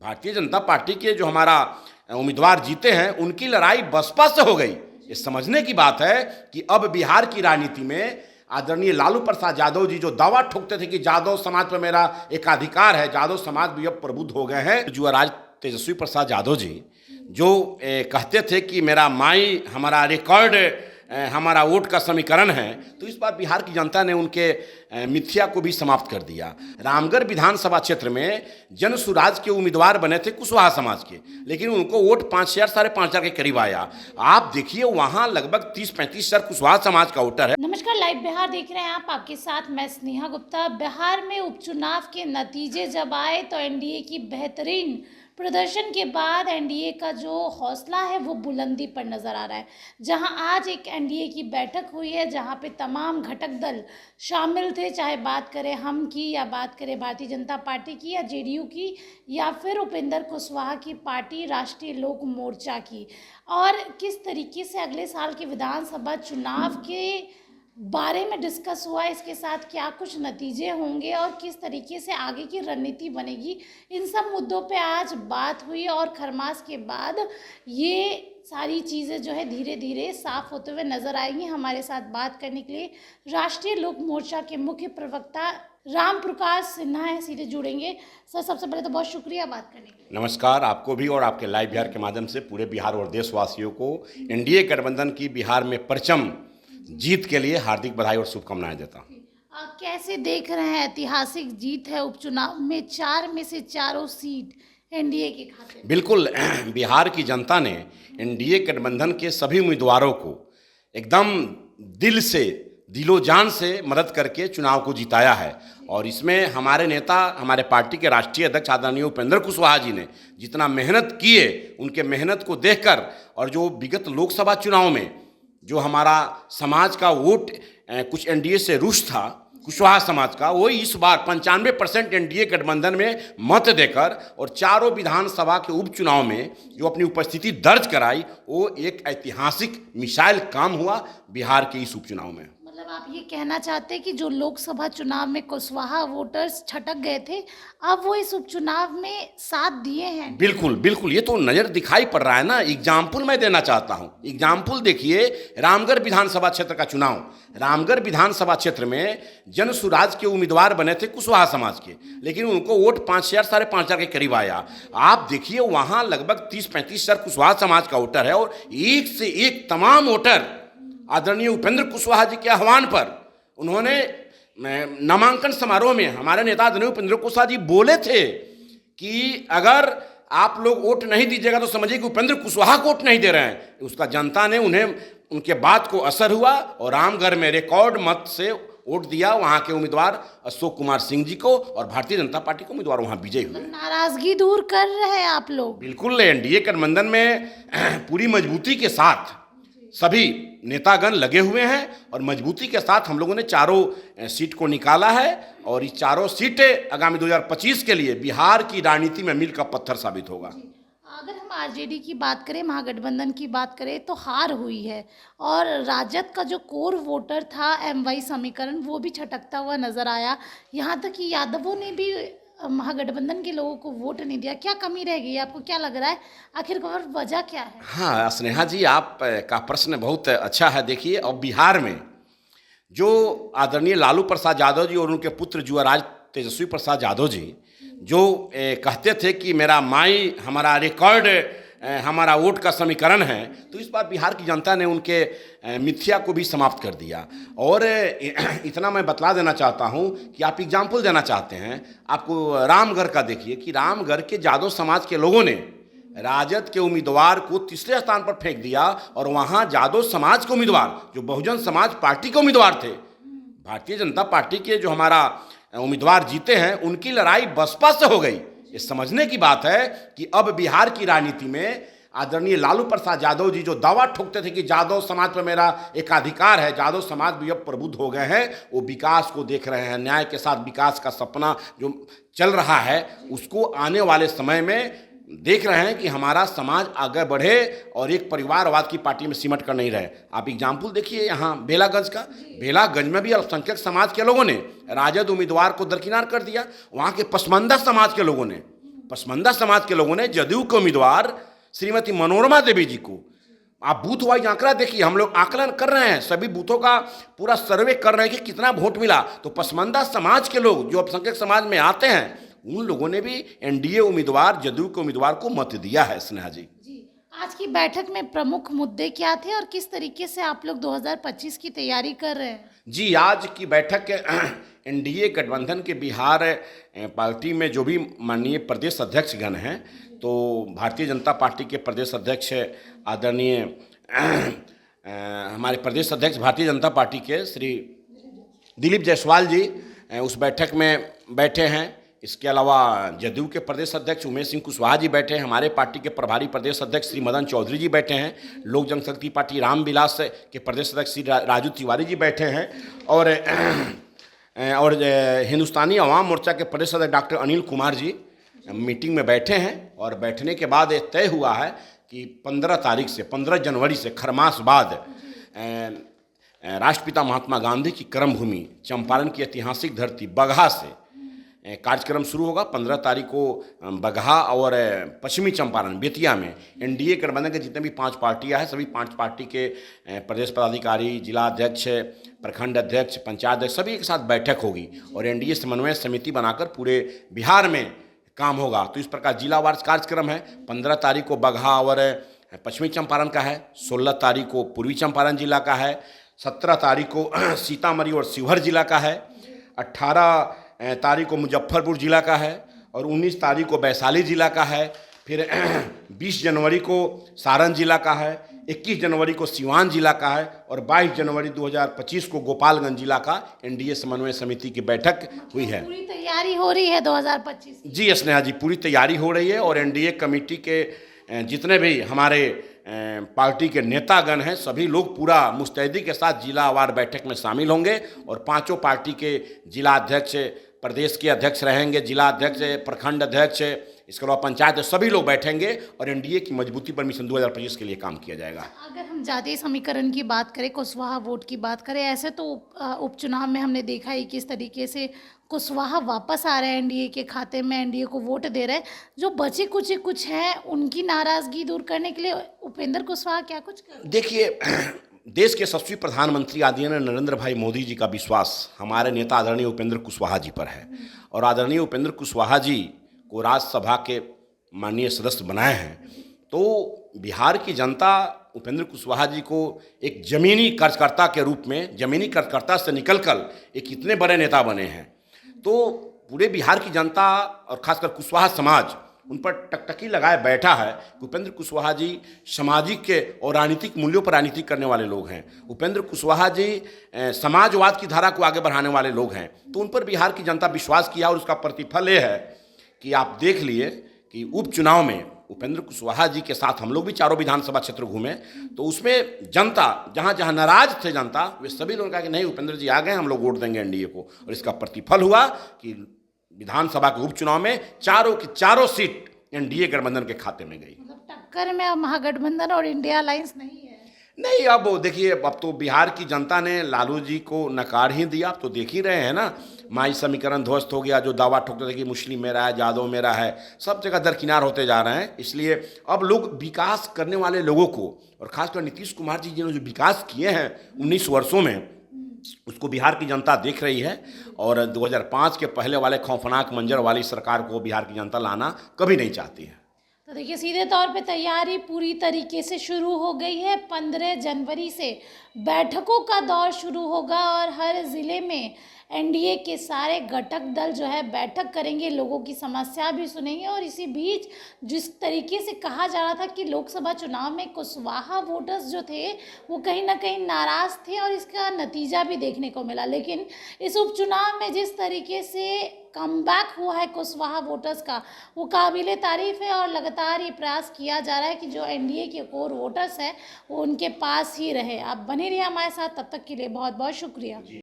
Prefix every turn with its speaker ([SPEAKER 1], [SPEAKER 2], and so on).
[SPEAKER 1] Bharatiya Janata party के जो हमारा उम्मीदवार जीते हैं उनकी लड़ाई बसपा से हो गई। ये समझने की बात है कि अब बिहार की राजनीति में आदरणीय लालू प्रसाद यादव जी जो दावा ठोकते थे कि यादव समाज पर मेरा एकाधिकार है, यादव समाज भी अब प्रबुद्ध हो गए हैं। युवराज तेजस्वी प्रसाद यादव जी जो कहते थे कि मेरा माई हमारा रिकॉर्ड हमारा वोट का समीकरण है, तो इस बार बिहार की जनता ने उनके मिथ्या को भी समाप्त कर दिया। रामगढ़ विधानसभा क्षेत्र में जन सुराज के उम्मीदवार बने थे कुशवाहा समाज के, लेकिन उनको वोट 5,000 साढ़े 5,000 के करीब आया। आप देखिए वहां लगभग 30-35 हजार कुशवाहा समाज का वोटर है।
[SPEAKER 2] नमस्कार, लाइव बिहार देख रहे हैं आप, आपके साथ मैं स्नेहा गुप्ता। बिहार में उपचुनाव के नतीजे जब आए तो एनडीए की बेहतरीन प्रदर्शन के बाद एनडीए का जो हौसला है वो बुलंदी पर नजर आ रहा है। जहां आज एक एनडीए की बैठक हुई है जहां पे तमाम घटक दल शामिल थे, चाहे बात करें हम की या बात करें भारतीय जनता पार्टी की या जेडीयू की या फिर उपेंद्र कुशवाहा की पार्टी राष्ट्रीय लोक मोर्चा की। और किस तरीके से अगले साल के विधानसभा चुनाव के बारे में डिस्कस हुआ, इसके साथ क्या कुछ नतीजे होंगे और किस तरीके से आगे की रणनीति बनेगी, इन सब मुद्दों पे आज बात हुई। और खरमास के बाद ये सारी चीज़ें जो है धीरे धीरे साफ होते हुए नजर आएंगी। हमारे साथ बात करने के लिए राष्ट्रीय लोक मोर्चा के मुख्य प्रवक्ता राम प्रकाश सिन्हा है, सीधे जुड़ेंगे। सर, सबसे पहले तो बहुत शुक्रिया बात करने के लिए।
[SPEAKER 1] नमस्कार आपको भी और आपके लाइव बिहार के माध्यम से पूरे बिहार और देशवासियों को एनडीए गठबंधन की बिहार में परचम जीत के लिए हार्दिक बधाई और शुभकामनाएं देता हूं।
[SPEAKER 2] कैसे देख रहे हैं, ऐतिहासिक जीत है उपचुनाव में, 4 में से 4 सीट एनडीए के खाते में।
[SPEAKER 1] बिल्कुल, बिहार की जनता ने एनडीए गठबंधन के सभी उम्मीदवारों को एकदम दिल से दिलो जान से मदद करके चुनाव को जिताया है। और इसमें हमारे नेता, हमारे पार्टी के राष्ट्रीय अध्यक्ष आदरणीय उपेंद्र कुशवाहा जी ने जितना मेहनत किए, उनके मेहनत को देखकर और जो विगत लोकसभा चुनाव में जो हमारा समाज का वोट कुछ एनडीए से रुष्ट था, कुशवाहा समाज का, वो इस बार 95% एनडीए गठबंधन में मत देकर और चारों विधानसभा के उपचुनाव में जो अपनी उपस्थिति दर्ज कराई, वो एक ऐतिहासिक मिसाइल काम हुआ बिहार के इस उपचुनाव में।
[SPEAKER 2] मतलब आप ये कहना चाहते हैं कि जो लोकसभा चुनाव में कुशवाहा वोटर्स छटक गए थे, अब वो इस उपचुनाव में साथ दिए हैं?
[SPEAKER 1] बिल्कुल बिल्कुल, ये तो नज़र दिखाई पड़ रहा है ना। एग्जाम्पल मैं देना चाहता हूँ। एग्जाम्पल देखिए, रामगढ़ विधानसभा क्षेत्र का चुनाव। रामगढ़ विधानसभा क्षेत्र में जन सुराज के उम्मीदवार बने थे कुशवाहा समाज के, लेकिन उनको वोट 5,000 साढ़े 5,000 के करीब आया। आप देखिए वहाँ लगभग 30-35 हजार कुशवाहा समाज का वोटर है और एक से एक तमाम वोटर आदरणीय उपेंद्र कुशवाहा जी के आह्वान पर उन्होंने नामांकन समारोह में हमारे नेता आदरणीय उपेंद्र कुशवाहा जी बोले थे कि अगर आप लोग वोट नहीं दीजिएगा तो समझिए कि उपेंद्र कुशवाहा को वोट नहीं दे रहे हैं। उसका जनता ने उन्हें उनके बात को असर हुआ और रामगढ़ में रिकॉर्ड मत से वोट दिया वहां के उम्मीदवार अशोक कुमार सिंह जी को और भारतीय जनता पार्टी के उम्मीदवार वहां विजयी हुए।
[SPEAKER 2] नाराजगी दूर कर रहे हैं आप लोग?
[SPEAKER 1] बिल्कुल, एनडीए गठबंधन में पूरी मजबूती के साथ सभी नेतागण लगे हुए हैं और मजबूती के साथ हम लोगों ने चारों सीट को निकाला है और ये चारों सीटें आगामी 2025 के लिए बिहार की राजनीति में मील का पत्थर साबित होगा।
[SPEAKER 2] अगर हम आरजेडी की बात करें, महागठबंधन की बात करें, तो हार हुई है और राजद का जो कोर वोटर था एमवाई समीकरण, वो भी छटकता हुआ नजर आया। यहाँ तक कि यादवों ने भी महागठबंधन के लोगों को वोट नहीं दिया। क्या कमी रह गई? आपको क्या लग रहा है, आखिरकार वजह क्या है?
[SPEAKER 1] हाँ स्नेहा जी, आप का प्रश्न बहुत अच्छा है। देखिए, अब बिहार में जो आदरणीय लालू प्रसाद यादव जी और उनके पुत्र युवराज तेजस्वी प्रसाद यादव जी जो कहते थे कि मेरा माई हमारा रिकॉर्ड हमारा वोट का समीकरण है, तो इस बार बिहार की जनता ने उनके मिथ्या को भी समाप्त कर दिया। और इतना मैं बतला देना चाहता हूं कि आप एग्जाम्पल देना चाहते हैं, आपको रामगढ़ का देखिए कि रामगढ़ के यादव समाज के लोगों ने राजद के उम्मीदवार को तीसरे स्थान पर फेंक दिया और वहां यादव समाज के उम्मीदवार जो बहुजन समाज पार्टी के उम्मीदवार थे, भारतीय जनता पार्टी के जो हमारा उम्मीदवार जीते हैं, उनकी लड़ाई बसपा से हो गई। ये समझने की बात है कि अब बिहार की राजनीति में आदरणीय लालू प्रसाद यादव जी जो दावा ठोकते थे कि यादव समाज पर मेरा एकाधिकार है, यादव समाज भी अब प्रबुद्ध हो गए हैं। वो विकास को देख रहे हैं, न्याय के साथ विकास का सपना जो चल रहा है उसको आने वाले समय में देख रहे हैं कि हमारा समाज आगे बढ़े और एक परिवारवाद की पार्टी में सिमट कर नहीं रहे। आप एग्जाम्पल देखिए यहाँ बेलागंज का। बेलागंज में भी अल्पसंख्यक समाज के लोगों ने राजद उम्मीदवार को दरकिनार कर दिया। वहाँ के पसमानदा समाज के लोगों ने पसमानदा समाज के लोगों ने जदयू के उम्मीदवार श्रीमती मनोरमा देवी जी को, आप बूथ वाइज आंकड़ा देखिए, हम लोग आकलन कर रहे हैं, सभी बूथों का पूरा सर्वे कर रहे हैं कि कितना वोट मिला। तो पसमानदा समाज के लोग जो अल्पसंख्यक समाज में आते हैं, उन लोगों ने भी एनडीए उम्मीदवार, जदयू के उम्मीदवार को मत दिया है। स्नेहा जी,
[SPEAKER 2] आज की बैठक में प्रमुख मुद्दे क्या थे और किस तरीके से आप लोग 2025 की तैयारी कर रहे हैं?
[SPEAKER 1] जी, आज की बैठक एनडीए गठबंधन के बिहार पार्टी में जो भी माननीय प्रदेश अध्यक्ष गण हैं, तो भारतीय जनता पार्टी के प्रदेश अध्यक्ष आदरणीय हमारे प्रदेश अध्यक्ष भारतीय जनता पार्टी के श्री दिलीप जायसवाल जी उस बैठक में बैठे हैं। इसके अलावा जदयू के प्रदेश अध्यक्ष उमेश सिंह कुशवाहा जी बैठे हैं, हमारे पार्टी के प्रभारी प्रदेश अध्यक्ष श्री मदन चौधरी जी बैठे हैं, लोक जनशक्ति पार्टी रामविलास के प्रदेश अध्यक्ष श्री राजू तिवारी जी बैठे हैं, और हिंदुस्तानी अवाम मोर्चा के प्रदेश अध्यक्ष डॉक्टर अनिल कुमार जी मीटिंग में बैठे हैं। और बैठने के बाद ये तय हुआ है कि 15 जनवरी से खरमास बाद राष्ट्रपिता महात्मा गांधी की कर्मभूमि चंपारण की ऐतिहासिक धरती बगहा से कार्यक्रम शुरू होगा। 15 तारीख को बगहा और पश्चिमी चंपारण बेतिया में एनडीए गठबंधन के जितने भी 5 पार्टियां हैं, सभी 5 पार्टी के प्रदेश पदाधिकारी, जिला अध्यक्ष, प्रखंड अध्यक्ष, पंचायत अध्यक्ष सभी एक साथ बैठक होगी और एनडीए समन्वय समिति बनाकर पूरे बिहार में काम होगा। तो इस प्रकार जिलावार कार्यक्रम है। 15 तारीख को बगहा और पश्चिमी चंपारण का है, 16 तारीख को पूर्वी चंपारण जिला का है, 17 तारीख को सीतामढ़ी और शिवहर जिला का है, 18 तारीख को मुजफ्फरपुर जिला का है और 19 तारीख को वैशाली जिला का है। फिर 20 जनवरी को सारण जिला का है, 21 जनवरी को सिवान जिला का है और 22 जनवरी 2025 को गोपालगंज जिला का एनडीए समन्वय समिति की बैठक हुई है।
[SPEAKER 2] पूरी तैयारी हो रही है 2025?
[SPEAKER 1] जी स्नेहा जी, पूरी तैयारी हो रही है और एनडीए कमेटी के जितने भी हमारे पार्टी के नेतागण हैं, सभी लोग पूरा मुस्तैदी के साथ जिलावार बैठक में शामिल होंगे और 5 पार्टी के जिला अध्यक्ष, प्रदेश के अध्यक्ष रहेंगे, जिला अध्यक्ष, प्रखंड अध्यक्ष, इसके अलावा पंचायत, सभी लोग बैठेंगे और एनडीए की मजबूती पर मिशन 2025 के लिए काम किया जाएगा।
[SPEAKER 2] अगर हम जातीय समीकरण की बात करें, कुशवाहा वोट की बात करें, ऐसे तो उपचुनाव में हमने देखा ही किस तरीके से कुशवाहा वापस आ रहे हैं एनडीए के खाते में, एनडीए को वोट दे रहे हैं। जो बचे कुछ हैं उनकी नाराजगी दूर करने के लिए उपेंद्र कुशवाहा क्या कुछ कर?
[SPEAKER 1] देखिए, देश के यशस्वी प्रधानमंत्री आदरणीय नरेंद्र भाई मोदी जी का विश्वास हमारे नेता आदरणीय उपेंद्र कुशवाहा जी पर है और आदरणीय उपेंद्र कुशवाहा जी को राज्यसभा के माननीय सदस्य बनाए हैं। तो बिहार की जनता उपेंद्र कुशवाहा जी को एक जमीनी कार्यकर्ता के रूप में, जमीनी कार्यकर्ता से निकलकर एक इतने बड़े नेता बने हैं। तो पूरे बिहार की जनता और खासकर कुशवाहा समाज उन पर टकटकी लगाए बैठा है कि उपेंद्र कुशवाहा जी सामाजिक के और राजनीतिक मूल्यों पर राजनीति करने वाले लोग हैं। उपेंद्र कुशवाहा जी समाजवाद की धारा को आगे बढ़ाने वाले लोग हैं। तो उन पर बिहार की जनता विश्वास किया और उसका प्रतिफल ये है कि आप देख लिए कि उपचुनाव में उपेंद्र कुशवाहा जी के साथ हम लोग भी 4 विधानसभा क्षेत्र घूमे, तो उसमें जनता जहाँ जहाँ नाराज थे जनता, वे सभी लोगों ने कहा कि नहीं, उपेंद्र जी आ गए, हम लोग वोट देंगे एनडीए को। और इसका प्रतिफल हुआ कि विधानसभा के उपचुनाव में 4 की 4 सीट एनडीए गठबंधन के खाते में गई।
[SPEAKER 2] मतलब टक्कर में अब महागठबंधन और इंडिया अलायंस नहीं है?
[SPEAKER 1] नहीं, अब देखिए, अब तो बिहार की जनता ने लालू जी को नकार ही दिया। अब तो देख ही रहे हैं ना, माई समीकरण ध्वस्त हो गया। जो दावा ठोकते थे कि मुस्लिम मेरा है, यादव मेरा है, सब जगह दरकिनार होते जा रहे हैं। इसलिए अब लोग विकास करने वाले लोगों को, और खासकर नीतीश कुमार जी जिन्होंने जो विकास किए हैं 19 वर्षों में, उसको बिहार की जनता देख रही है। और 2005 के पहले वाले खौफनाक मंजर वाली सरकार को बिहार की जनता लाना कभी नहीं चाहती है।
[SPEAKER 2] तो देखिए, सीधे तौर पे तैयारी पूरी तरीके से शुरू हो गई है। 15 जनवरी से बैठकों का दौर शुरू होगा और हर ज़िले में एनडीए के सारे घटक दल जो है बैठक करेंगे, लोगों की समस्या भी सुनेंगे। और इसी बीच जिस तरीके से कहा जा रहा था कि लोकसभा चुनाव में कुशवाहा वोटर्स जो थे वो कहीं ना कहीं नाराज़ थे और इसका नतीजा भी देखने को मिला। लेकिन इस उपचुनाव में जिस तरीके से कमबैक हुआ है कुशवाहा वोटर्स का, वो काबिले तारीफ़ है और लगातार ये प्रयास किया जा रहा है कि जो एनडीए के कोर वोटर्स हैं वो उनके पास ही रहे। आप बने रहिए हमारे साथ, तब तक के लिए बहुत बहुत शुक्रिया।